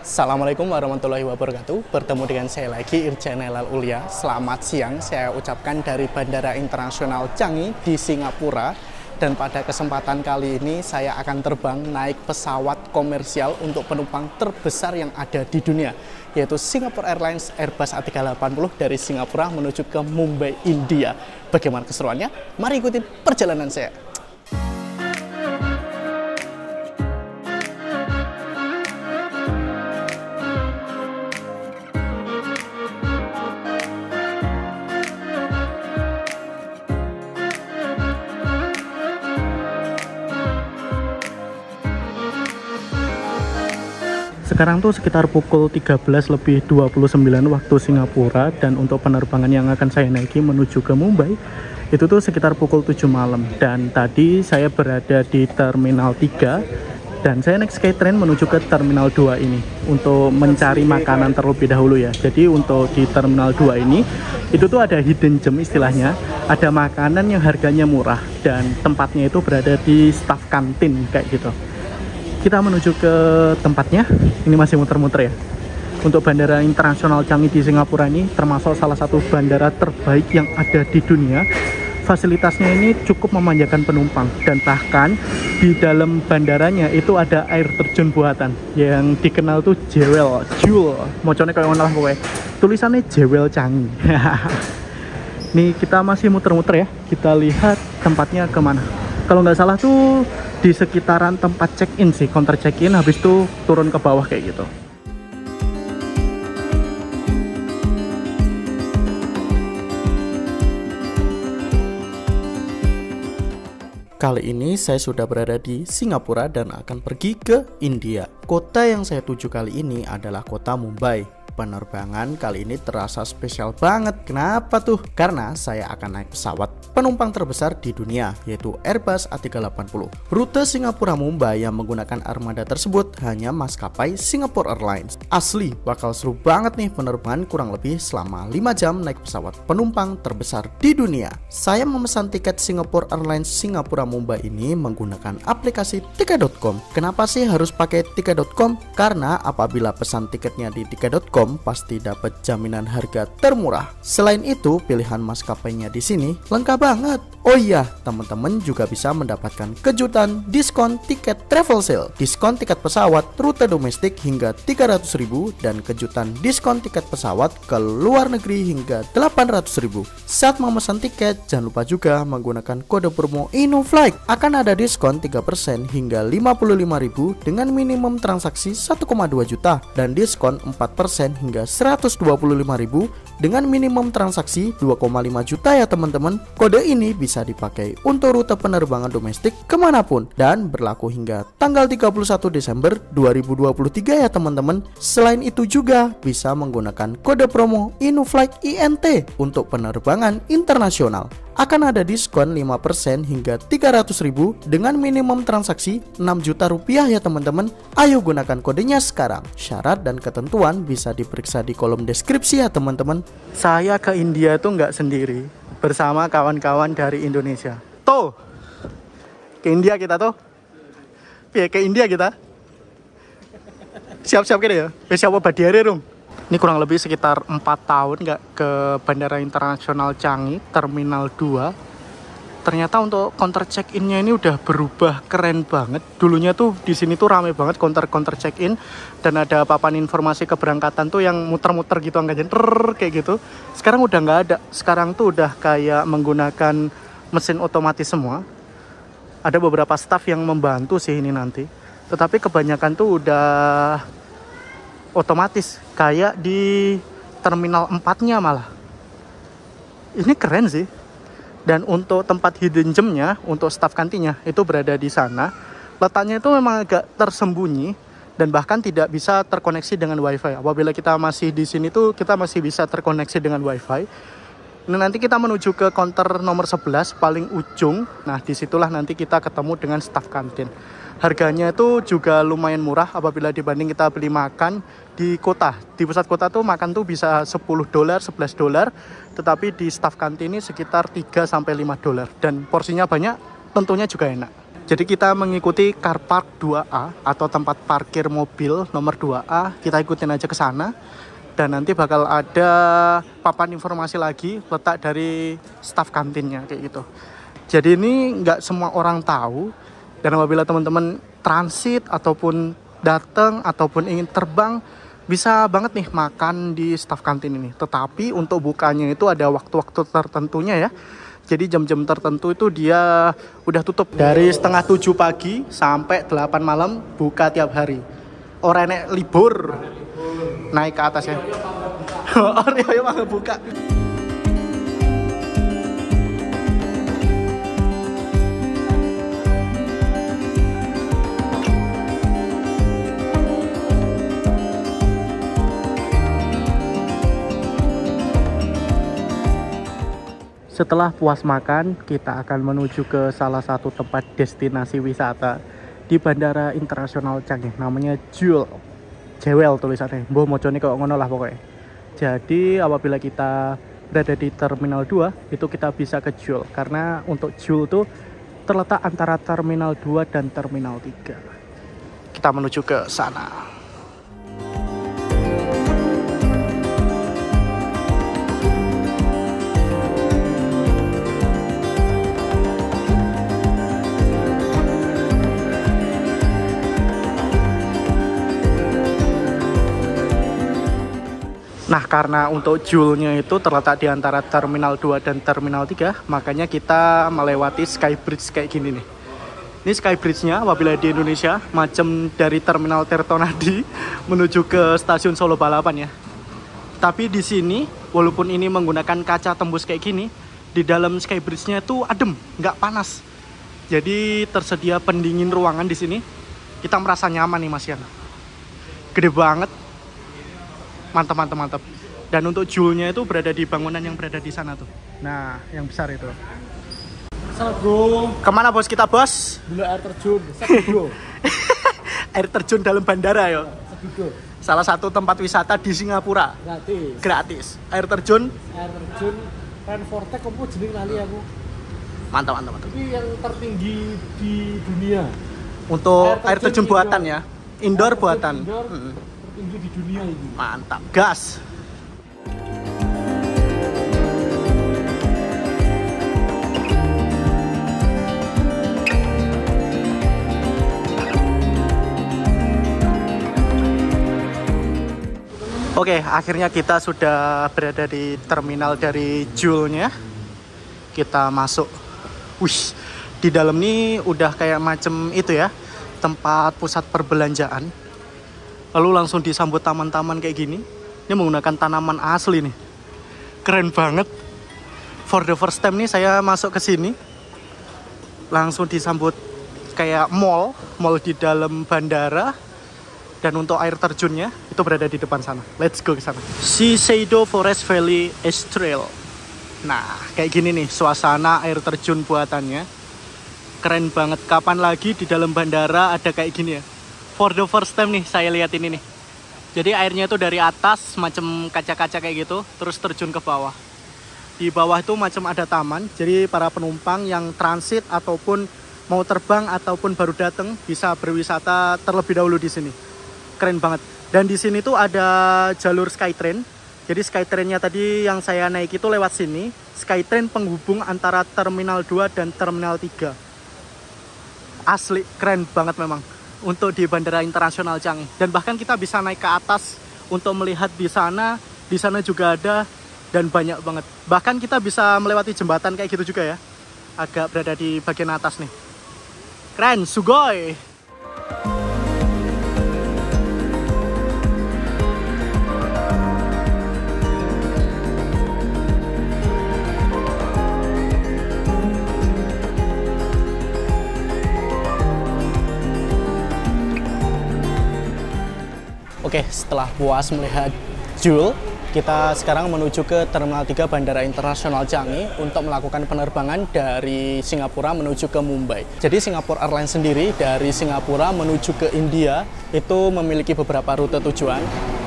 Assalamualaikum warahmatullahi wabarakatuh. Bertemu dengan saya lagi, Irjen Elal Ulia. Selamat siang, saya ucapkan dari Bandara Internasional Changi di Singapura. Dan pada kesempatan kali ini saya akan terbang naik pesawat komersial untuk penumpang terbesar yang ada di dunia, yaitu Singapore Airlines Airbus A380 dari Singapura menuju ke Mumbai, India. Bagaimana keseruannya? Mari ikuti perjalanan saya. Sekarang tuh sekitar pukul 13:29 waktu Singapura, dan untuk penerbangan yang akan saya naiki menuju ke Mumbai itu tuh sekitar pukul 7 malam. Dan tadi saya berada di Terminal 3 dan saya naik Skytrain menuju ke Terminal 2 ini untuk mencari makanan terlebih dahulu ya. Jadi untuk di Terminal 2 ini itu tuh ada hidden gem istilahnya, ada makanan yang harganya murah dan tempatnya itu berada di staff kantin kayak gitu. Kita menuju ke tempatnya. Ini masih muter-muter ya. Untuk Bandara Internasional Changi di Singapura ini termasuk salah satu bandara terbaik yang ada di dunia. Fasilitasnya ini cukup memanjakan penumpang, dan bahkan di dalam bandaranya itu ada air terjun buatan yang dikenal tuh Jewel, moconnya kayak ngono lah pokoknya. Tulisannya Jewel Changi. Nih kita masih muter-muter ya. Kita lihat tempatnya kemana. Kalau nggak salah tuh di sekitaran tempat check-in sih, counter check-in, habis itu turun ke bawah kayak gitu. Kali ini saya sudah berada di Singapura dan akan pergi ke India. Kota yang saya tuju kali ini adalah kota Mumbai. Penerbangan kali ini terasa spesial banget. Kenapa tuh? Karena saya akan naik pesawat penumpang terbesar di dunia, yaitu Airbus A380. Rute Singapura-Mumbai yang menggunakan armada tersebut hanya maskapai Singapore Airlines. Asli, bakal seru banget nih penerbangan kurang lebih selama 5 jam naik pesawat penumpang terbesar di dunia. Saya memesan tiket Singapore Airlines Singapura-Mumbai ini menggunakan aplikasi tiket.com. Kenapa sih harus pakai tiket.com? Karena apabila pesan tiketnya di tiket.com pasti dapat jaminan harga termurah. Selain itu, pilihan maskapainya di sini lengkap banget. Oh iya, teman-teman juga bisa mendapatkan kejutan diskon tiket travel sale, diskon tiket pesawat rute domestik hingga 300.000 dan kejutan diskon tiket pesawat ke luar negeri hingga 800.000. Saat memesan tiket, jangan lupa juga menggunakan kode promo INUFLIGHT. Akan ada diskon 3% hingga 55.000 dengan minimum transaksi 1,2 juta dan diskon 4% hingga 125.000 dengan minimum transaksi 2,5 juta ya teman-teman. Kode ini bisa dipakai untuk rute penerbangan domestik kemanapun dan berlaku hingga tanggal 31 Desember 2023 ya teman-teman. Selain itu juga bisa menggunakan kode promo INUFLIGHT INT untuk penerbangan internasional. Akan ada diskon 5% hingga 300.000 dengan minimum transaksi 6 juta rupiah ya teman-teman. Ayo gunakan kodenya sekarang. Syarat dan ketentuan bisa diperiksa di kolom deskripsi ya teman-teman. Saya ke India tuh nggak sendiri, bersama kawan-kawan dari Indonesia. Tuh, ke India kita tuh. Ke India kita. Siap-siap gitu ya. Siapa badiare dong. Ini kurang lebih sekitar 4 tahun nggak ke Bandara Internasional Changi, Terminal 2. Ternyata untuk counter check-innya ini udah berubah keren banget. Dulunya tuh di sini tuh rame banget counter check-in, dan ada papan informasi keberangkatan tuh yang muter-muter gitu angkanya kayak gitu. Sekarang udah nggak ada. Sekarang tuh udah kayak menggunakan mesin otomatis semua. Ada beberapa staff yang membantu sih ini nanti, tetapi kebanyakan tuh udah otomatis kayak di Terminal 4-nya malah. Ini keren sih. Dan untuk tempat hidden gem-nya, untuk staff kantinnya itu berada di sana. Letaknya itu memang agak tersembunyi dan bahkan tidak bisa terkoneksi dengan WiFi. Apabila kita masih di sini tuh kita masih bisa terkoneksi dengan WiFi. Ini nanti kita menuju ke counter nomor 11 paling ujung. Nah, disitulah nanti kita ketemu dengan staff kantin. Harganya itu juga lumayan murah apabila dibanding kita beli makan di kota. Di pusat kota tuh makan tuh bisa $10, $11, tetapi di staff kantin ini sekitar $3-5 dan porsinya banyak, tentunya juga enak. Jadi kita mengikuti car park 2A atau tempat parkir mobil nomor 2A. Kita ikutin aja ke sana. Dan nanti bakal ada papan informasi lagi letak dari staf kantinnya kayak gitu. Jadi ini nggak semua orang tahu. Dan apabila teman-teman transit ataupun datang ataupun ingin terbang, bisa banget nih makan di staf kantin ini. Tetapi untuk bukanya itu ada waktu-waktu tertentunya ya. Jadi jam-jam tertentu itu dia udah tutup. Dari setengah 7 pagi sampai 8 malam buka tiap hari. Orang enek libur naik ke atas ya. Orang yang buka. Setelah puas makan, kita akan menuju ke salah satu tempat destinasi wisata di Bandara Internasional Changi. Namanya Jewel tulisannya. Mbah mocone kok ngono lah pokoknya. Jadi apabila kita berada di Terminal 2, itu kita bisa ke Jewel. Karena untuk Jewel itu terletak antara Terminal 2 dan Terminal 3. Kita menuju ke sana. Nah, karena untuk Jewel-nya itu terletak di antara Terminal 2 dan Terminal 3, makanya kita melewati Skybridge kayak gini nih. Ini Skybridge-nya apabila di Indonesia, macam dari Terminal Tirtonadi menuju ke Stasiun Solo Balapan ya. Tapi di sini, walaupun ini menggunakan kaca tembus kayak gini, di dalam Skybridge-nya itu adem, nggak panas. Jadi tersedia pendingin ruangan di sini. Kita merasa nyaman nih Mas Yan. Gede banget. Mantap. Dan untuk Jewel-nya itu berada di bangunan yang berada di sana tuh. Nah, yang besar itu. Salah bro. Kemana bos kita bos? Dulu air terjun. Bro. Air terjun dalam bandara yo. Sedudo. Salah satu tempat wisata di Singapura. Gratis. Air terjun. Rainfortek apa jeneng lali aku. Mantap. Ini yang tertinggi di dunia. Untuk air terjun buatan ya. Indoor buatan. Tertinggi di dunia ini. Mantap, gas. Oke, akhirnya kita sudah berada di terminal dari Jewel-nya. Kita masuk. Wih, di dalam ini udah kayak macem itu ya, tempat pusat perbelanjaan. Lalu langsung disambut taman-taman kayak gini. Ini menggunakan tanaman asli nih. Keren banget. For the first time nih saya masuk ke sini. Langsung disambut kayak mall di dalam bandara. Dan untuk air terjunnya itu berada di depan sana. Let's go ke sana. Shiseido Forest Valley Ice Trail. Nah, kayak gini nih suasana air terjun buatannya. Keren banget. Kapan lagi di dalam bandara ada kayak gini ya? For the first time nih saya lihat ini nih. Jadi airnya itu dari atas macam kaca-kaca kayak gitu, terus terjun ke bawah. Di bawah itu macam ada taman. Jadi para penumpang yang transit ataupun mau terbang ataupun baru datang bisa berwisata terlebih dahulu di sini. Keren banget. Dan di sini tuh ada jalur Skytrain. Jadi Skytrainnya tadi yang saya naik itu lewat sini. Skytrain penghubung antara Terminal 2 dan Terminal 3. Asli keren banget memang untuk di Bandara Internasional Changi. Dan bahkan kita bisa naik ke atas untuk melihat di sana. Di sana juga ada dan banyak banget. Bahkan kita bisa melewati jembatan kayak gitu juga ya. Agak berada di bagian atas nih. Keren, sugoi. Oke, setelah puas melihat Jewel, kita sekarang menuju ke Terminal 3 Bandara Internasional Changi untuk melakukan penerbangan dari Singapura menuju ke Mumbai. Jadi Singapore Airlines sendiri dari Singapura menuju ke India itu memiliki beberapa rute tujuan.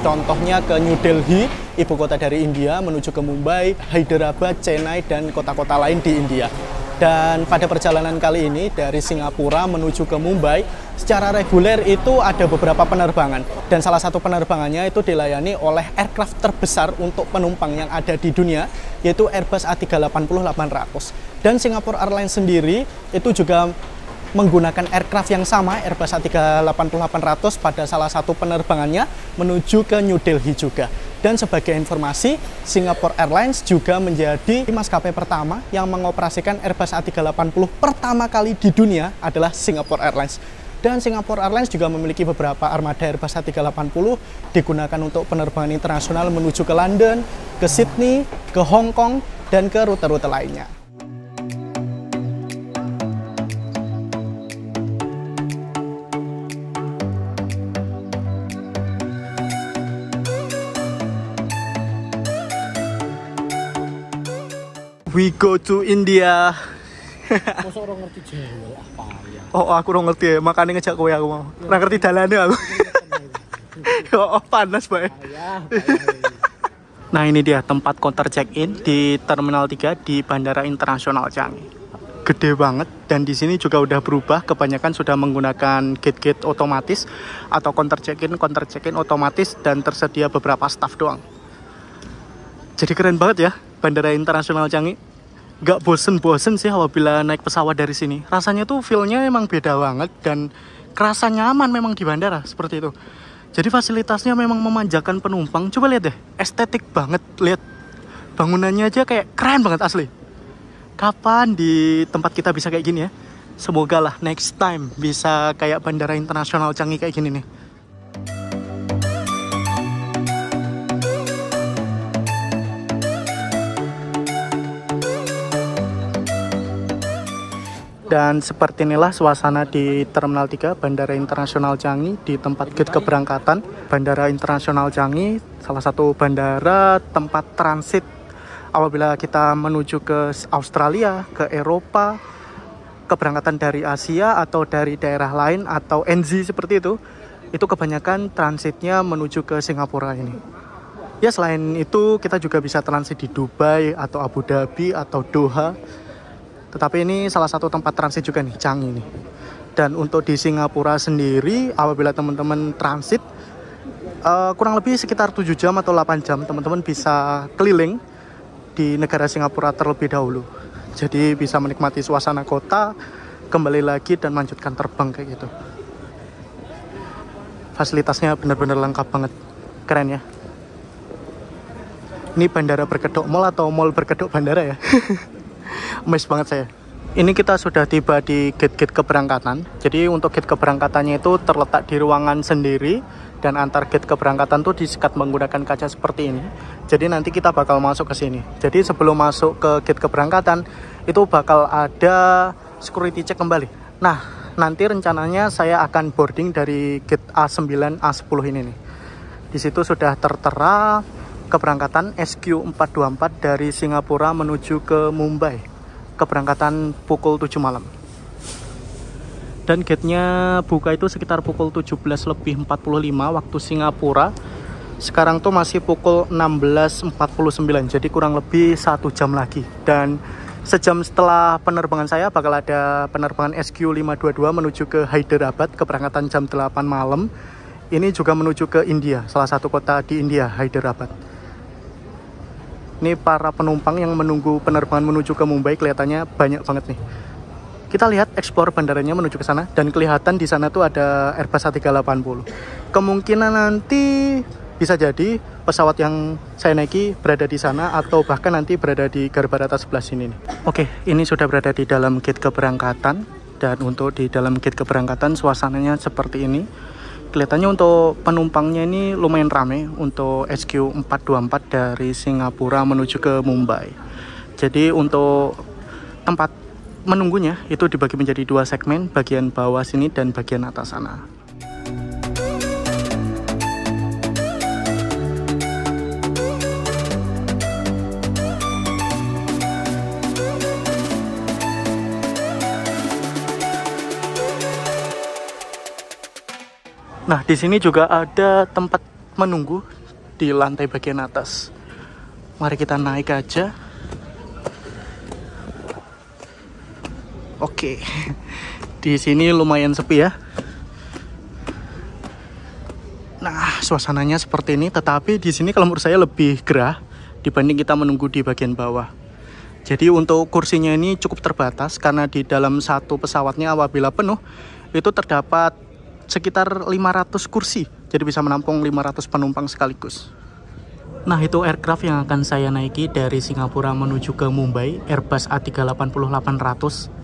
Contohnya ke New Delhi, ibu kota dari India, menuju ke Mumbai, Hyderabad, Chennai, dan kota-kota lain di India. Dan pada perjalanan kali ini dari Singapura menuju ke Mumbai, secara reguler itu ada beberapa penerbangan. Dan salah satu penerbangannya itu dilayani oleh aircraft terbesar untuk penumpang yang ada di dunia, yaitu Airbus A380-800. Dan Singapore Airlines sendiri itu juga menggunakan aircraft yang sama, Airbus A380-800 pada salah satu penerbangannya menuju ke New Delhi juga. Dan sebagai informasi, Singapore Airlines juga menjadi maskapai pertama yang mengoperasikan Airbus A380 pertama kali di dunia adalah Singapore Airlines. Dan Singapore Airlines juga memiliki beberapa armada Airbus A380 digunakan untuk penerbangan internasional menuju ke London, ke Sydney, ke Hong Kong, dan ke rute-rute lainnya. We go to India. Masa orang ngerti Jawa apa ya? Oh, aku ora ngerti ya, makanya ngejak kowe aku mau. Ora ngerti dalane aku. Oh, panas bae. Nah, ini dia tempat counter check-in di Terminal 3 di Bandara Internasional Changi. Gede banget, dan di sini juga udah berubah, kebanyakan sudah menggunakan gate-gate otomatis atau counter check-in otomatis, dan tersedia beberapa staff doang. Jadi keren banget ya Bandara Internasional Changi. Gak bosen-bosen sih apabila naik pesawat dari sini. Rasanya tuh feel-nya emang beda banget dan kerasa nyaman memang di bandara seperti itu. Jadi fasilitasnya memang memanjakan penumpang. Coba lihat deh, estetik banget. Lihat bangunannya aja kayak keren banget asli. Kapan di tempat kita bisa kayak gini ya? Semoga lah next time bisa kayak Bandara Internasional Changi kayak gini nih. Dan seperti inilah suasana di Terminal 3 Bandara Internasional Changi di tempat gate keberangkatan. Bandara Internasional Changi salah satu bandara tempat transit apabila kita menuju ke Australia, ke Eropa, keberangkatan dari Asia atau dari daerah lain atau NZ seperti itu kebanyakan transitnya menuju ke Singapura ini. Ya, selain itu kita juga bisa transit di Dubai atau Abu Dhabi atau Doha. Tetapi ini salah satu tempat transit juga nih, Changi nih. Dan untuk di Singapura sendiri, apabila teman-teman transit, kurang lebih sekitar 7 jam atau 8 jam, teman-teman bisa keliling di negara Singapura terlebih dahulu. Jadi bisa menikmati suasana kota, kembali lagi dan melanjutkan terbang kayak gitu. Fasilitasnya benar-benar lengkap banget, keren ya. Ini bandara berkedok mall atau mall berkedok bandara ya? Emes banget saya. Ini kita sudah tiba di gate-gate keberangkatan. Jadi untuk gate keberangkatannya itu terletak di ruangan sendiri, dan antar gate keberangkatan tuh disekat menggunakan kaca seperti ini. Jadi nanti kita bakal masuk ke sini. Jadi sebelum masuk ke gate keberangkatan itu bakal ada security check kembali. Nah, nanti rencananya saya akan boarding dari gate A9 A10 ini nih. Di situ sudah tertera keberangkatan SQ424 dari Singapura menuju ke Mumbai. Keberangkatan pukul 7 malam. Dan gate-nya buka itu sekitar pukul 17:45 waktu Singapura. Sekarang tuh masih pukul 16:49, jadi kurang lebih 1 jam lagi. Dan sejam setelah penerbangan saya bakal ada penerbangan SQ522 menuju ke Hyderabad, keberangkatan jam 8 malam. Ini juga menuju ke India, salah satu kota di India, Hyderabad. Ini para penumpang yang menunggu penerbangan menuju ke Mumbai kelihatannya banyak banget nih. Kita lihat explore bandaranya menuju ke sana, dan kelihatan di sana tuh ada Airbus A380. Kemungkinan nanti bisa jadi pesawat yang saya naiki berada di sana atau bahkan nanti berada di Garbharata sebelah sini nih. Oke, ini sudah berada di dalam gate keberangkatan, dan untuk di dalam gate keberangkatan suasananya seperti ini. Kelihatannya untuk penumpangnya ini lumayan ramai untuk SQ424 dari Singapura menuju ke Mumbai. Jadi untuk tempat menunggunya itu dibagi menjadi 2 segmen, bagian bawah sini dan bagian atas sana. Nah, di sini juga ada tempat menunggu di lantai bagian atas. Mari kita naik aja. Oke. Di sini lumayan sepi ya. Nah, suasananya seperti ini, tetapi di sini kalau menurut saya lebih gerah dibanding kita menunggu di bagian bawah. Jadi untuk kursinya ini cukup terbatas karena di dalam satu pesawatnya apabila penuh itu terdapat sekitar 500 kursi. Jadi bisa menampung 500 penumpang sekaligus. Nah, itu aircraft yang akan saya naiki dari Singapura menuju ke Mumbai, Airbus A380-800.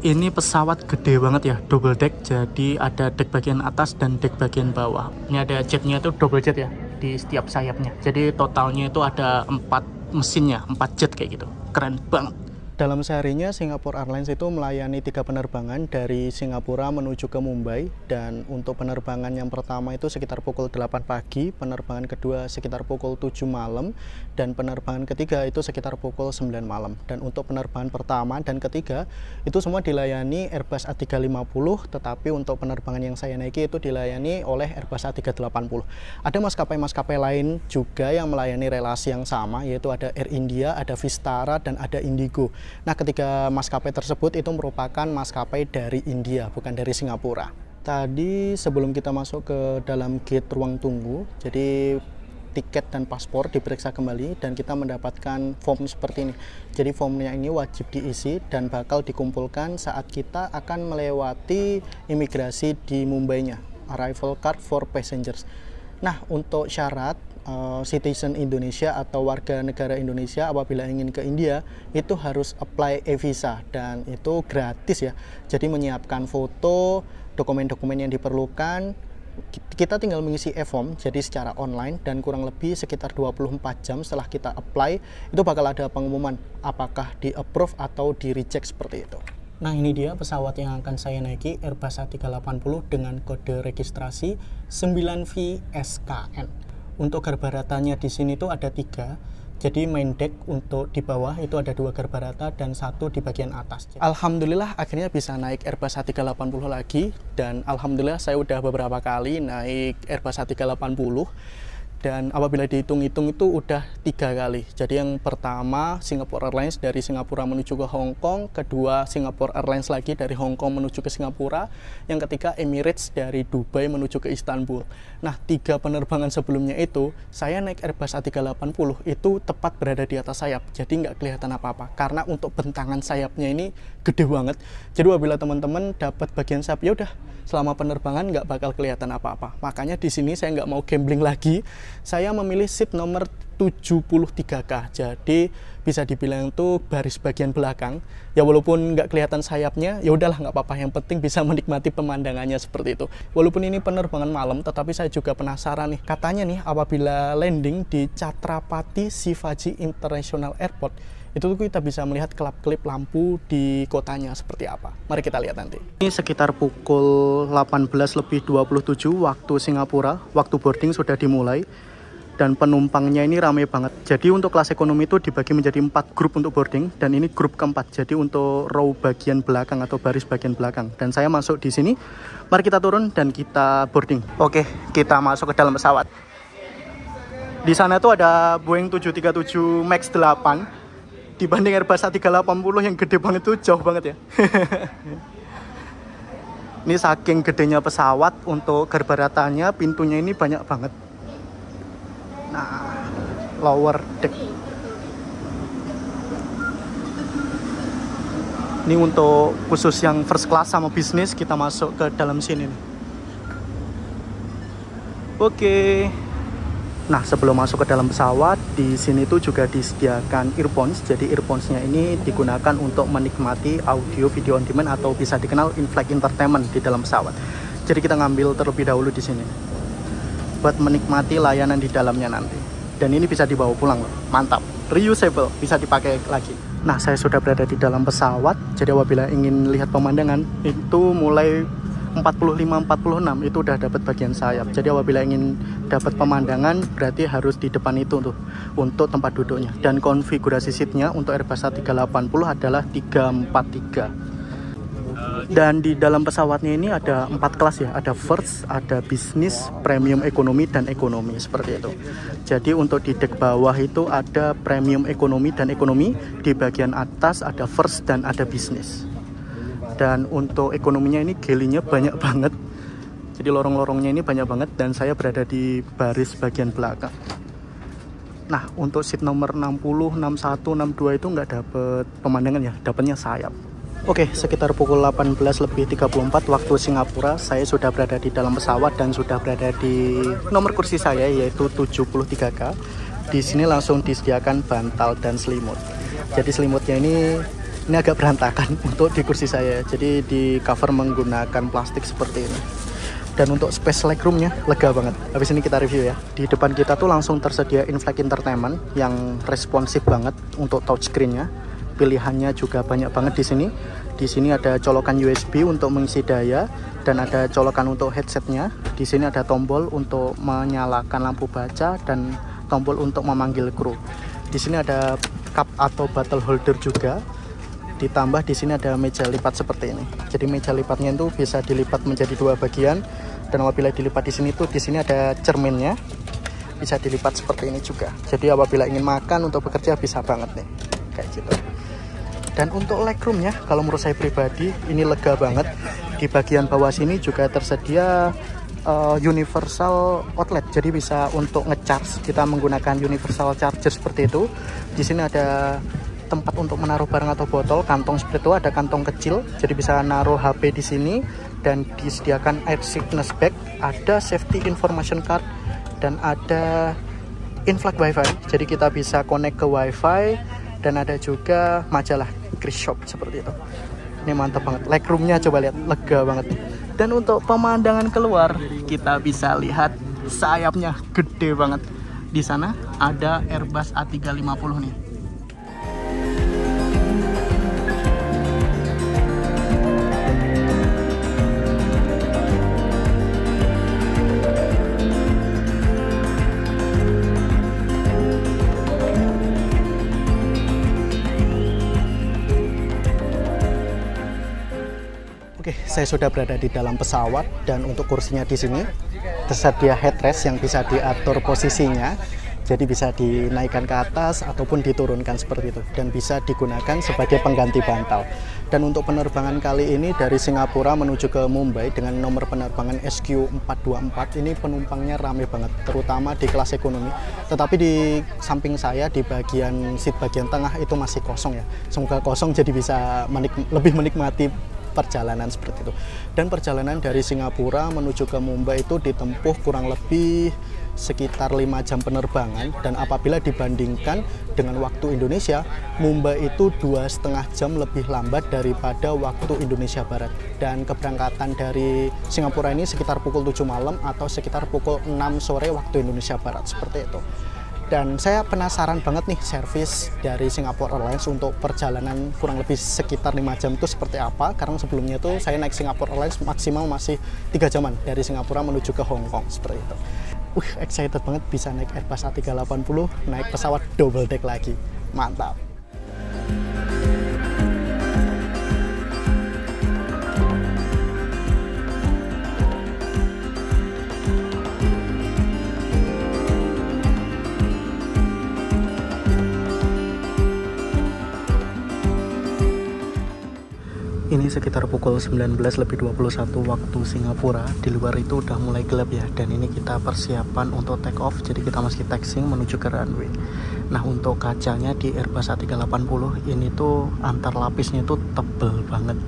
Ini pesawat gede banget ya, double deck, jadi ada deck bagian atas dan deck bagian bawah. Ini ada jetnya itu double jet ya, di setiap sayapnya. Jadi totalnya itu ada 4 mesinnya, 4 jet kayak gitu. Keren banget. Dalam seharinya Singapore Airlines itu melayani 3 penerbangan dari Singapura menuju ke Mumbai, dan untuk penerbangan yang pertama itu sekitar pukul 8 pagi, penerbangan kedua sekitar pukul 7 malam, dan penerbangan ketiga itu sekitar pukul 9 malam. Dan untuk penerbangan pertama dan ketiga itu semua dilayani Airbus A350, tetapi untuk penerbangan yang saya naiki itu dilayani oleh Airbus A380. Ada maskapai-maskapai lain juga yang melayani relasi yang sama, yaitu ada Air India, ada Vistara, dan ada Indigo. Nah, ketiga maskapai tersebut itu merupakan maskapai dari India, bukan dari Singapura. Tadi sebelum kita masuk ke dalam gate ruang tunggu, jadi tiket dan paspor diperiksa kembali dan kita mendapatkan form seperti ini. Jadi formnya ini wajib diisi dan bakal dikumpulkan saat kita akan melewati imigrasi di Mumbai-nya, arrival card for passengers. Nah, untuk syarat citizen Indonesia atau warga negara Indonesia apabila ingin ke India itu harus apply e-visa dan itu gratis ya. Jadi menyiapkan foto, dokumen-dokumen yang diperlukan, kita tinggal mengisi e-form jadi secara online, dan kurang lebih sekitar 24 jam setelah kita apply itu bakal ada pengumuman apakah di approve atau di reject seperti itu. Nah, ini dia pesawat yang akan saya naiki, Airbus A380 dengan kode registrasi 9VSKN. Untuk garbaratanya di sini tuh ada 3. Jadi main deck untuk di bawah itu ada 2 garbarata dan 1 di bagian atas. Alhamdulillah akhirnya bisa naik Airbus A380 lagi, dan alhamdulillah saya udah beberapa kali naik Airbus A380. Dan apabila dihitung-hitung itu udah 3 kali. Jadi yang pertama Singapore Airlines dari Singapura menuju ke Hong Kong, kedua Singapore Airlines lagi dari Hong Kong menuju ke Singapura, yang ketiga Emirates dari Dubai menuju ke Istanbul. Nah, 3 penerbangan sebelumnya itu saya naik Airbus A380 itu tepat berada di atas sayap, jadi nggak kelihatan apa-apa karena untuk bentangan sayapnya ini gede banget. Jadi apabila teman-teman dapat bagian sayap, ya udah selama penerbangan nggak bakal kelihatan apa-apa. Makanya di sini saya nggak mau gambling lagi. Saya memilih seat nomor 73K, jadi bisa dibilang itu baris bagian belakang. Ya walaupun nggak kelihatan sayapnya, ya udahlah nggak apa-apa. Yang penting bisa menikmati pemandangannya seperti itu. Walaupun ini penerbangan malam, tetapi saya juga penasaran nih. Katanya nih apabila landing di Chhatrapati Shivaji International Airport, itu tuh kita bisa melihat kelap-kelip lampu di kotanya seperti apa. Mari kita lihat nanti. Ini sekitar pukul 18:27 waktu Singapura, waktu boarding sudah dimulai. Dan penumpangnya ini ramai banget. Jadi untuk kelas ekonomi itu dibagi menjadi 4 grup untuk boarding, dan ini grup keempat. Jadi untuk row bagian belakang atau baris bagian belakang. Dan saya masuk di sini. Mari kita turun dan kita boarding. Oke, kita masuk ke dalam pesawat. Di sana tuh ada Boeing 737 MAX 8. Dibanding Airbus A380 yang gede banget itu jauh banget ya. Ini saking gedenya pesawat, untuk garbaratanya pintunya ini banyak banget. Nah, lower deck. Ini untuk khusus yang first class sama bisnis, kita masuk ke dalam sini nih. Oke. Nah, sebelum masuk ke dalam pesawat, di sini tuh juga disediakan earphones. Jadi earphones-nya ini digunakan untuk menikmati audio video on demand atau bisa dikenal in-flight entertainment di dalam pesawat. Jadi kita ngambil terlebih dahulu di sini buat menikmati layanan di dalamnya nanti. Dan ini bisa dibawa pulang loh. Mantap. Reusable, bisa dipakai lagi. Nah, saya sudah berada di dalam pesawat. Jadi apabila ingin lihat pemandangan itu mulai 45-46 itu udah dapat bagian sayap. Jadi apabila ingin dapat pemandangan berarti harus di depan itu tuh untuk tempat duduknya. Dan konfigurasi seatnya untuk Airbus A380 adalah 343. Dan di dalam pesawatnya ini ada 4 kelas ya, ada first, ada bisnis, premium ekonomi, dan ekonomi seperti itu. Jadi untuk di deck bawah itu ada premium ekonomi dan ekonomi, di bagian atas ada first dan ada bisnis. Dan untuk ekonominya ini gelinya banyak banget. Jadi lorong-lorongnya ini banyak banget dan saya berada di baris bagian belakang. Nah, untuk seat nomor 60, 61, 62 itu nggak dapet pemandangan ya, dapatnya sayap. Oke, sekitar pukul 18:34 waktu Singapura, saya sudah berada di dalam pesawat dan sudah berada di nomor kursi saya yaitu 73K. Di sini langsung disediakan bantal dan selimut. Jadi selimutnya ini agak berantakan untuk di kursi saya. Jadi di cover menggunakan plastik seperti ini. Dan untuk space legroomnya lega banget. Habis ini kita review ya. Di depan kita tuh langsung tersedia in-flight entertainment yang responsif banget untuk touchscreen-nya. Pilihannya juga banyak banget di sini. Di sini ada colokan USB untuk mengisi daya dan ada colokan untuk headsetnya. Di sini ada tombol untuk menyalakan lampu baca dan tombol untuk memanggil kru. Di sini ada cup atau bottle holder juga. Ditambah di sini ada meja lipat seperti ini. Jadi meja lipatnya itu bisa dilipat menjadi dua bagian dan apabila dilipat di sini ada cerminnya. Bisa dilipat seperti ini juga. Jadi apabila ingin makan untuk bekerja bisa banget nih. Kayak gitu. Dan untuk legroomnya, kalau menurut saya pribadi, ini lega banget. Di bagian bawah sini juga tersedia universal outlet. Jadi bisa untuk ngecharge, kita menggunakan universal charger seperti itu. Di sini ada tempat untuk menaruh barang atau botol, kantong seperti itu, ada kantong kecil. Jadi bisa naruh HP di sini dan disediakan air sickness bag, ada safety information card, dan ada in-flight wifi. Jadi kita bisa connect ke wifi dan ada juga majalah Chris Shop seperti itu. Ini mantap banget. Legroomnya coba lihat, lega banget. Dan untuk pemandangan keluar, kita bisa lihat sayapnya gede banget. Di sana ada Airbus A350 nih. Oke, saya sudah berada di dalam pesawat dan untuk kursinya di sini tersedia headrest yang bisa diatur posisinya. Jadi bisa dinaikkan ke atas ataupun diturunkan seperti itu dan bisa digunakan sebagai pengganti bantal. Dan untuk penerbangan kali ini dari Singapura menuju ke Mumbai dengan nomor penerbangan SQ424 ini penumpangnya rame banget, terutama di kelas ekonomi. Tetapi di samping saya di bagian seat bagian tengah itu masih kosong ya. Semoga kosong jadi bisa lebih menikmati perjalanan seperti itu. Dan perjalanan dari Singapura menuju ke Mumbai itu ditempuh kurang lebih sekitar 5 jam penerbangan, dan apabila dibandingkan dengan waktu Indonesia, Mumbai itu 2,5 jam lebih lambat daripada waktu Indonesia Barat. Dan keberangkatan dari Singapura ini sekitar pukul 7 malam atau sekitar pukul 6 sore waktu Indonesia Barat seperti itu. Dan saya penasaran banget nih servis dari Singapore Airlines untuk perjalanan kurang lebih sekitar 5 jam itu seperti apa. Karena sebelumnya tuh saya naik Singapore Airlines maksimal masih 3 jaman dari Singapura menuju ke Hong Kong seperti itu. Excited banget bisa naik Airbus A380, naik pesawat double deck lagi. Mantap. Ini sekitar pukul 19:21 waktu Singapura. Di luar itu udah mulai gelap ya, dan ini kita persiapan untuk take off. Jadi kita masih taxiing menuju ke runway. Nah, untuk kacanya di Airbus A380 ini tuh antar lapisnya tuh tebel banget.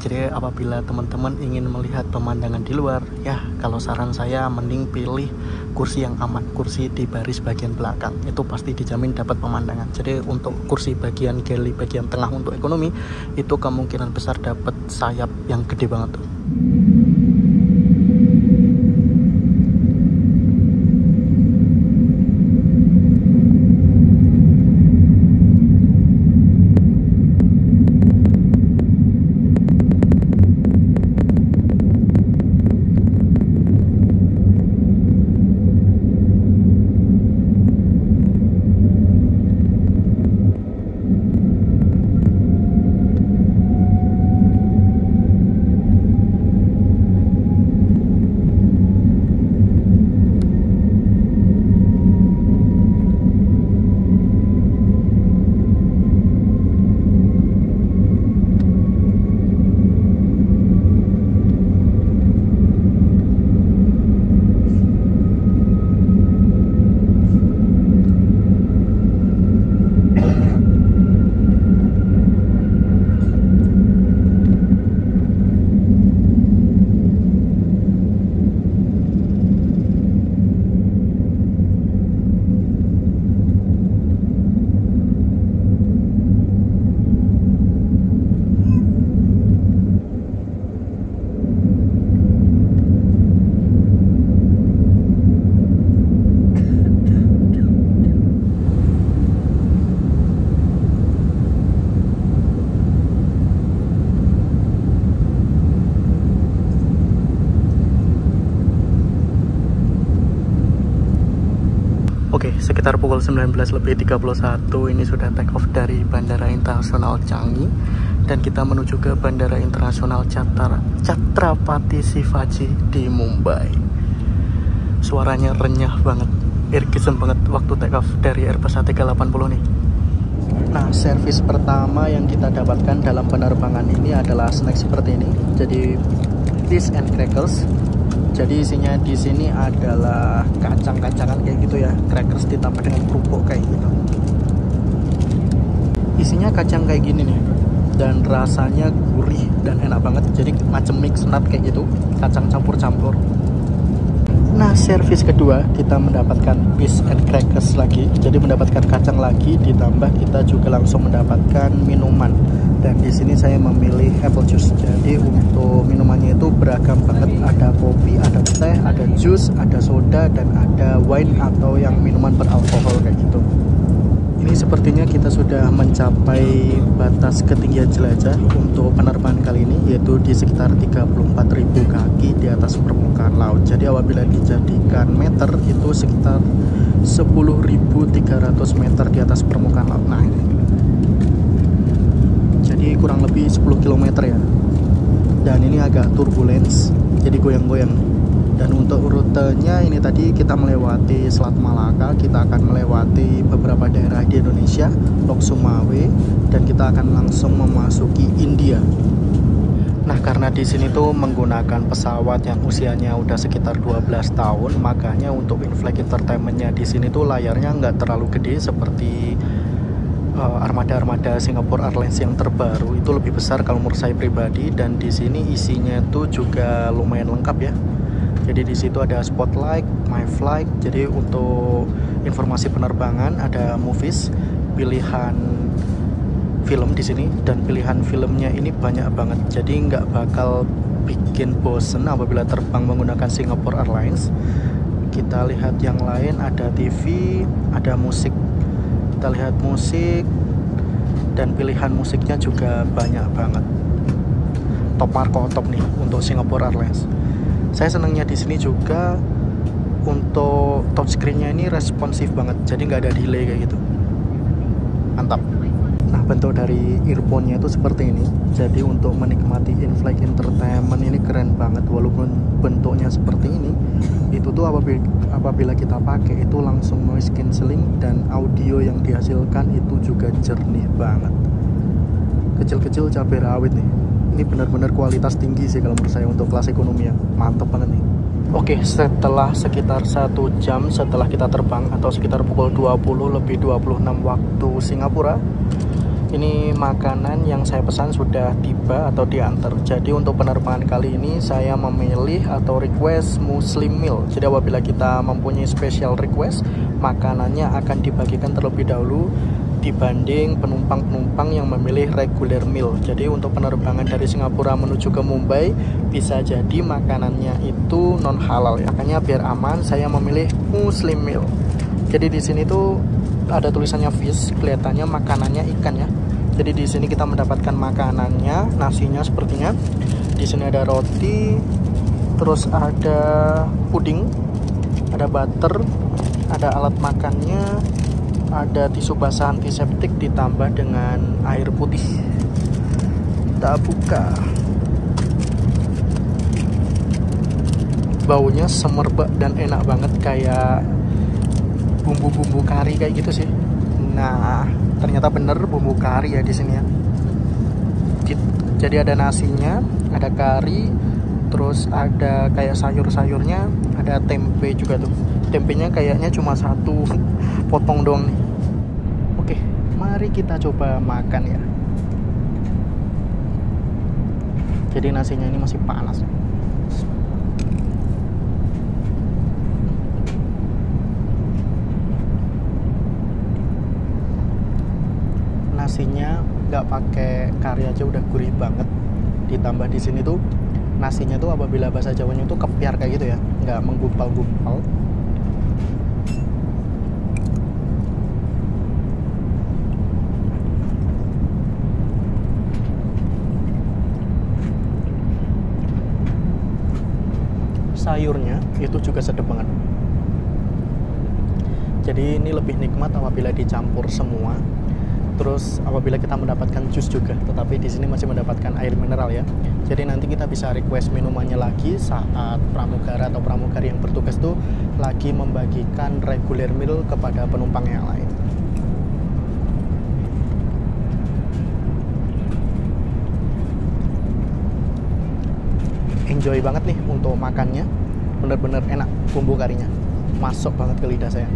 Jadi apabila teman-teman ingin melihat pemandangan di luar, ya kalau saran saya mending pilih kursi yang aman, kursi di baris bagian belakang. Itu pasti dijamin dapat pemandangan. Jadi untuk kursi bagian galley bagian tengah untuk ekonomi itu kemungkinan besar dapat sayap yang gede banget tuh. Oke, sekitar pukul 19:31 ini sudah take off dari Bandara Internasional Changi dan kita menuju ke Bandara Internasional Chhatrapati Shivaji di Mumbai. Suaranya renyah banget, irgisen banget waktu take off dari Airbus A380 nih. Nah, servis pertama yang kita dapatkan dalam penerbangan ini adalah snack seperti ini. Jadi fish and crackers. Jadi isinya di sini adalah kacang-kacangan kayak gitu ya, crackers ditambah dengan kerupuk kayak gitu. Isinya kacang kayak gini nih, dan rasanya gurih dan enak banget. Jadi macam mix nut kayak gitu, kacang campur-campur. Nah, servis kedua kita mendapatkan fish and crackers lagi. Jadi mendapatkan kacang lagi, ditambah kita juga langsung mendapatkan minuman. Dan di sini saya memilih apple juice. Jadi untuk minumannya itu beragam banget. Ada kopi, ada teh, ada jus, ada soda, dan ada wine atau yang minuman beralkohol kayak gitu. Ini sepertinya kita sudah mencapai batas ketinggian jelajah untuk penerbangan kali ini, yaitu di sekitar 34.000 kaki di atas permukaan laut. Jadi apabila dijadikan meter itu sekitar 10.300 meter di atas permukaan laut. Nah ini, jadi kurang lebih 10 km ya. Dan ini agak turbulence, jadi goyang-goyang. Dan untuk rutenya ini tadi kita melewati Selat Malaka, kita akan melewati beberapa daerah di Indonesia, Lok Sumawe, dan kita akan langsung memasuki India. Nah, karena di sini tuh menggunakan pesawat yang usianya udah sekitar 12 tahun, makanya untuk in-flight entertainment-nya di sini tuh layarnya nggak terlalu gede seperti armada-armada Singapore Airlines yang terbaru. Itu lebih besar kalau menurut saya pribadi, dan di sini isinya tuh juga lumayan lengkap ya. Jadi di situ ada spotlight, my flight. Jadi untuk informasi penerbangan ada movies, pilihan film di sini, dan pilihan filmnya ini banyak banget. Jadi nggak bakal bikin bosen apabila terbang menggunakan Singapore Airlines. Kita lihat yang lain, ada TV, ada musik. Kita lihat musik, dan pilihan musiknya juga banyak banget. Top marko top nih untuk Singapore Airlines. Saya senangnya di sini juga untuk touchscreen-nya ini responsif banget, jadi nggak ada delay kayak gitu. Mantap. Nah, bentuk dari earphone-nya itu seperti ini. Jadi untuk menikmati in-flight entertainment ini keren banget, walaupun bentuknya seperti ini. Itu tuh apabila kita pakai itu langsung noise cancelling, dan audio yang dihasilkan itu juga jernih banget. Kecil-kecil cabai rawit nih. Ini benar-benar kualitas tinggi sih kalau menurut saya untuk kelas ekonomi ya. Mantap banget nih. Oke, setelah sekitar 1 jam setelah kita terbang, atau sekitar pukul 20:26 waktu Singapura, ini makanan yang saya pesan sudah tiba atau diantar. Jadi untuk penerbangan kali ini saya memilih atau request Muslim meal. Jadi apabila kita mempunyai special request, makanannya akan dibagikan terlebih dahulu dibanding penumpang-penumpang yang memilih regular meal. Jadi untuk penerbangan dari Singapura menuju ke Mumbai bisa jadi makanannya itu non halal ya. Makanya biar aman saya memilih Muslim meal. Jadi di sini tuh ada tulisannya fish, kelihatannya makanannya ikan ya. Jadi di sini kita mendapatkan makanannya, nasinya sepertinya. Di sini ada roti, terus ada puding, ada butter, ada alat makannya, ada tisu basah antiseptik ditambah dengan air putih. Kita buka. Baunya semerbak dan enak banget, kayak bumbu-bumbu kari kayak gitu sih. Nah, ternyata bener bumbu kari ya di sini ya. Jadi ada nasinya, ada kari, terus ada kayak sayur-sayurnya, ada tempe juga tuh. Tempenya kayaknya cuma 1 potong doang nih. Oke, mari kita coba makan ya. Jadi nasinya ini masih panas. Nasinya nggak pakai kari aja udah gurih banget. Ditambah di sini tuh nasinya tuh apabila bahasa Jawanya tuh kepiar kayak gitu ya, nggak menggumpal-gumpal. Sayurnya itu juga sedap banget. Jadi ini lebih nikmat apabila dicampur semua. Terus apabila kita mendapatkan jus juga, tetapi di sini masih mendapatkan air mineral ya. Jadi nanti kita bisa request minumannya lagi saat pramugara atau pramugari yang bertugas tuh lagi membagikan regular meal kepada penumpang yang lain. Enjoy banget nih untuk makannya, bener-bener enak, bumbu karinya masuk banget ke lidah saya.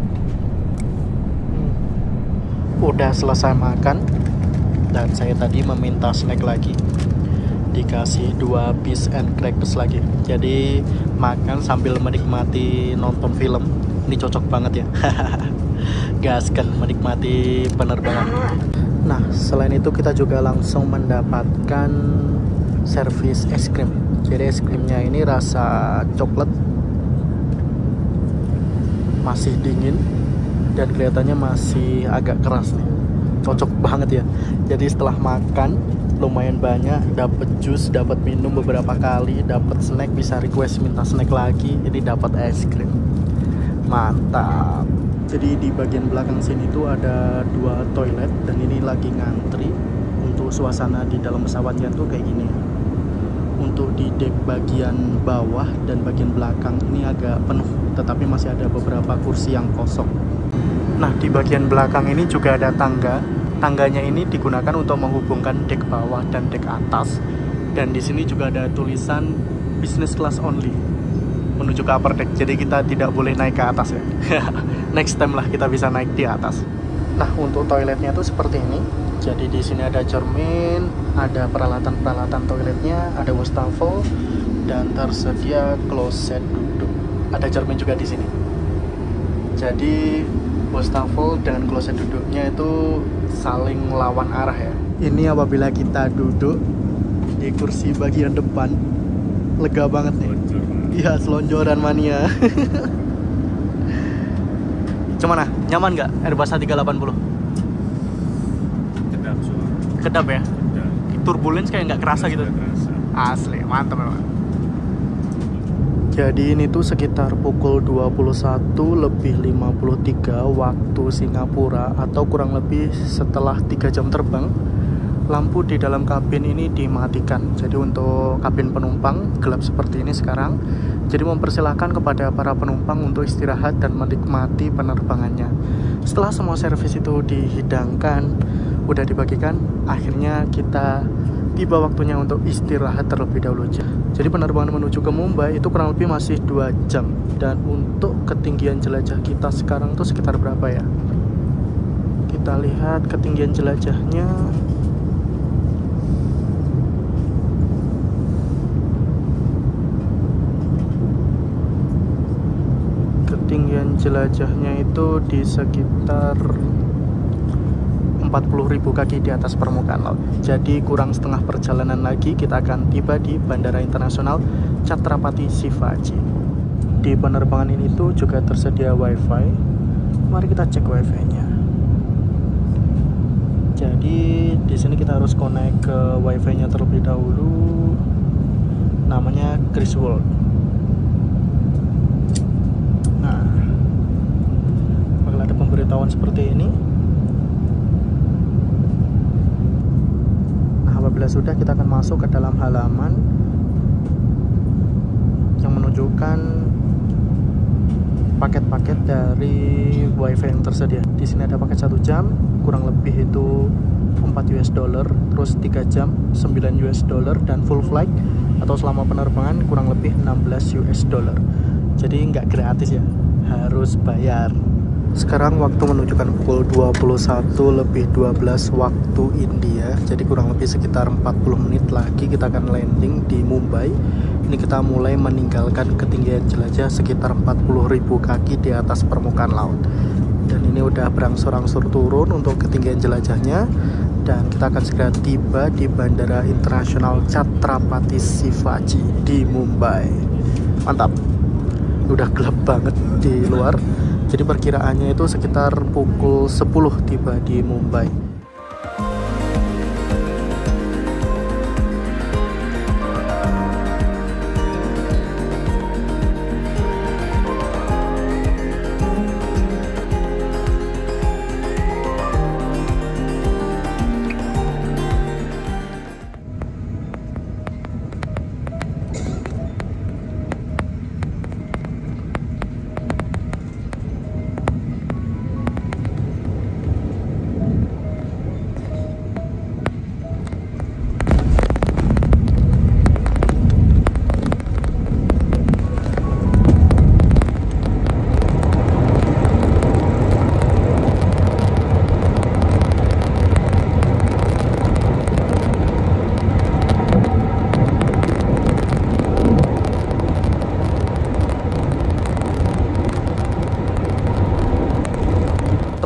Udah selesai makan dan saya tadi meminta snack lagi, dikasih 2 piece and crackers lagi. Jadi makan sambil menikmati nonton film, ini cocok banget ya. Gaskan menikmati penerbangan. Nah selain itu kita juga langsung mendapatkan servis es krim. Jadi es krimnya ini rasa coklat, masih dingin dan kelihatannya masih agak keras nih. Cocok banget ya. Jadi setelah makan lumayan banyak, dapat jus, dapat minum beberapa kali, dapat snack, bisa request minta snack lagi, jadi dapat es krim. Mantap. Jadi di bagian belakang sini tuh ada 2 toilet dan ini lagi ngantri. Untuk suasana di dalam pesawatnya tuh kayak gini. Untuk di deck bagian bawah dan bagian belakang ini agak penuh, tetapi masih ada beberapa kursi yang kosong. Nah di bagian belakang ini juga ada tangga. Tangganya ini digunakan untuk menghubungkan deck bawah dan deck atas. Dan di sini juga ada tulisan business class only menuju ke upper deck. Jadi kita tidak boleh naik ke atas ya. Next time lah kita bisa naik di atas. Nah untuk toiletnya tuh seperti ini. Jadi di sini ada cermin, ada peralatan-peralatan toiletnya, ada wastafel, dan tersedia kloset duduk. Ada cermin juga di sini. Jadi wastafel dan kloset duduknya itu saling lawan arah ya. Ini apabila kita duduk di kursi bagian depan, lega banget nih. Iya, selonjoran mania. Gimana? Nyaman nggak Airbus A380? Kedap ya? Turbulence kayak nggak kerasa gitu? Asli, mantap memang. Jadi ini tuh sekitar pukul 21:53 waktu Singapura, atau kurang lebih setelah 3 jam terbang. Lampu di dalam kabin ini dimatikan. Jadi untuk kabin penumpang gelap seperti ini sekarang. Jadi mempersilahkan kepada para penumpang untuk istirahat dan menikmati penerbangannya. Setelah semua servis itu dihidangkan, udah dibagikan, akhirnya kita tiba waktunya untuk istirahat terlebih dahulu. Jadi penerbangan menuju ke Mumbai itu kurang lebih masih 2 jam. Dan untuk ketinggian jelajah kita sekarang tuh sekitar berapa ya? Kita lihat ketinggian jelajahnya. Ketinggian jelajahnya itu di sekitar 40.000 kaki di atas permukaan laut. Jadi kurang setengah perjalanan lagi kita akan tiba di Bandara Internasional Chhatrapati Shivaji. Di penerbangan ini tuh juga tersedia wifi. Mari kita cek wifi-nya. Jadi di sini kita harus connect ke wifi-nya terlebih dahulu. Namanya Griswold. Nah, bakal ada pemberitahuan seperti ini. Apabila sudah, kita akan masuk ke dalam halaman yang menunjukkan paket-paket dari wifi yang tersedia. Di sini ada paket 1 jam, kurang lebih itu $4, terus 3 jam $9, dan full flight atau selama penerbangan kurang lebih $16. Jadi nggak gratis ya, harus bayar. Sekarang waktu menunjukkan pukul 21:12 waktu India. Jadi kurang lebih sekitar 40 menit lagi kita akan landing di Mumbai. Ini kita mulai meninggalkan ketinggian jelajah sekitar 40.000 kaki di atas permukaan laut. Dan ini udah berangsur-angsur turun untuk ketinggian jelajahnya. Dan kita akan segera tiba di Bandara Internasional Chhatrapati Shivaji di Mumbai. Mantap. Udah gelap banget di luar. Jadi perkiraannya itu sekitar pukul 10 tiba di Mumbai.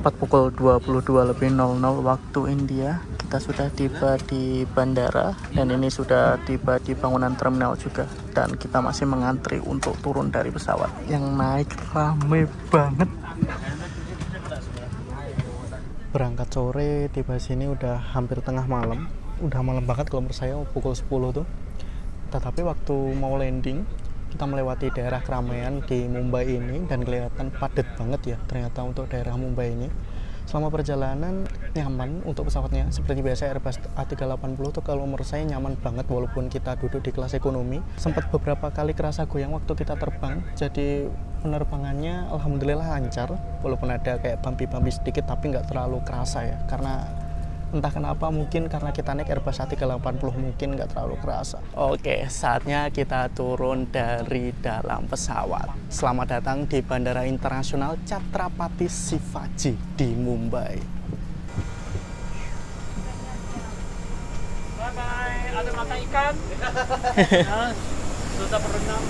Tepat pukul 22.00 waktu India, kita sudah tiba di bandara dan ini sudah tiba di bangunan terminal juga. Dan kita masih mengantri untuk turun dari pesawat. Yang naik rame banget. Berangkat sore, tiba sini udah hampir tengah malam. Udah malam banget kalau menurut saya, pukul 10 tuh. Tetapi waktu mau landing, kita melewati daerah keramaian di Mumbai ini dan kelihatan padat banget ya ternyata untuk daerah Mumbai ini. Selama perjalanan nyaman untuk pesawatnya, seperti biasa Airbus A380 tuh kalau menurut saya nyaman banget walaupun kita duduk di kelas ekonomi. Sempat beberapa kali kerasa goyang waktu kita terbang, jadi penerbangannya alhamdulillah lancar walaupun ada kayak bumpy-bumpy sedikit tapi nggak terlalu kerasa ya, karena entah kenapa, mungkin karena kita naik Airbus A380 mungkin nggak terlalu kerasa. Oke, saatnya kita turun dari dalam pesawat. Selamat datang di Bandara Internasional Chhatrapati Shivaji di Mumbai. Bye-bye, ada makan ikan? Sudah berenang.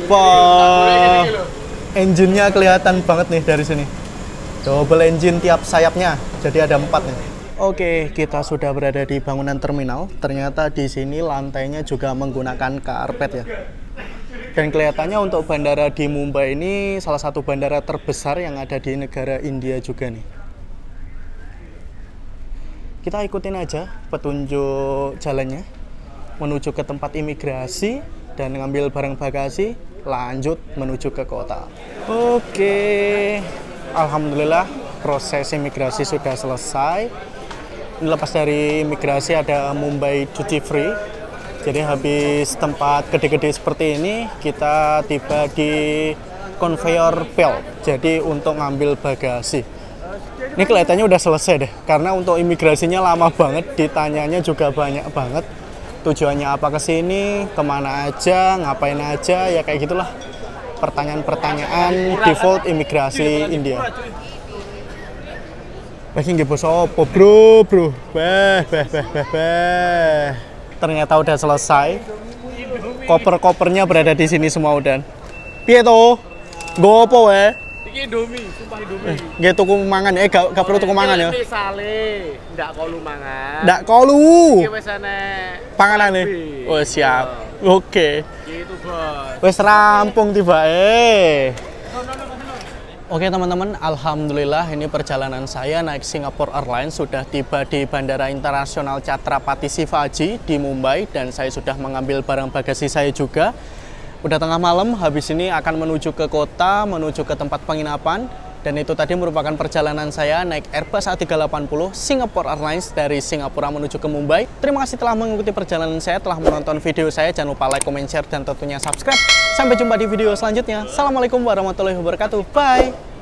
Wah, engine-nya kelihatan banget nih dari sini. Double engine tiap sayapnya, jadi ada 4 nih. Oke, kita sudah berada di bangunan terminal. Ternyata di sini lantainya juga menggunakan karpet ya. Dan kelihatannya untuk bandara di Mumbai ini salah satu bandara terbesar yang ada di negara India juga nih. Kita ikutin aja petunjuk jalannya menuju ke tempat imigrasi dan ngambil barang bagasi, lanjut menuju ke kota. Oke, alhamdulillah proses imigrasi sudah selesai. Lepas dari imigrasi ada Mumbai Duty Free. Jadi habis tempat gede-gede seperti ini, kita tiba di conveyor belt. Jadi untuk ngambil bagasi. Ini kelihatannya udah selesai deh, karena untuk imigrasinya lama banget, ditanyanya juga banyak banget. Tujuannya apa ke sini, kemana aja, ngapain aja, ya kayak gitulah. Pertanyaan-pertanyaan default imigrasi India. Lagi nggak bos opo bro. Ternyata udah selesai. Koper-kopernya berada di sini semua udah. Piye to? Nggo opo wae? Iki Indomie, sumpah Indomie. Nggih tuku mangan ya, gak perlu tuku mangan ya. Misale, ndak kolu mangan. Ndak kolu. Iki wis enek Panganane. Oh, siap. Oke. Gitu, Bos. Wis rampung tiba Oke teman-teman, alhamdulillah ini perjalanan saya naik Singapore Airlines sudah tiba di Bandara Internasional Chhatrapati Shivaji di Mumbai dan saya sudah mengambil barang bagasi saya juga. Udah tengah malam, habis ini akan menuju ke kota, menuju ke tempat penginapan. Dan itu tadi merupakan perjalanan saya naik Airbus A380 Singapore Airlines dari Singapura menuju ke Mumbai. Terima kasih telah mengikuti perjalanan saya, telah menonton video saya. Jangan lupa like, comment, share, dan tentunya subscribe. Sampai jumpa di video selanjutnya. Assalamualaikum warahmatullahi wabarakatuh. Bye!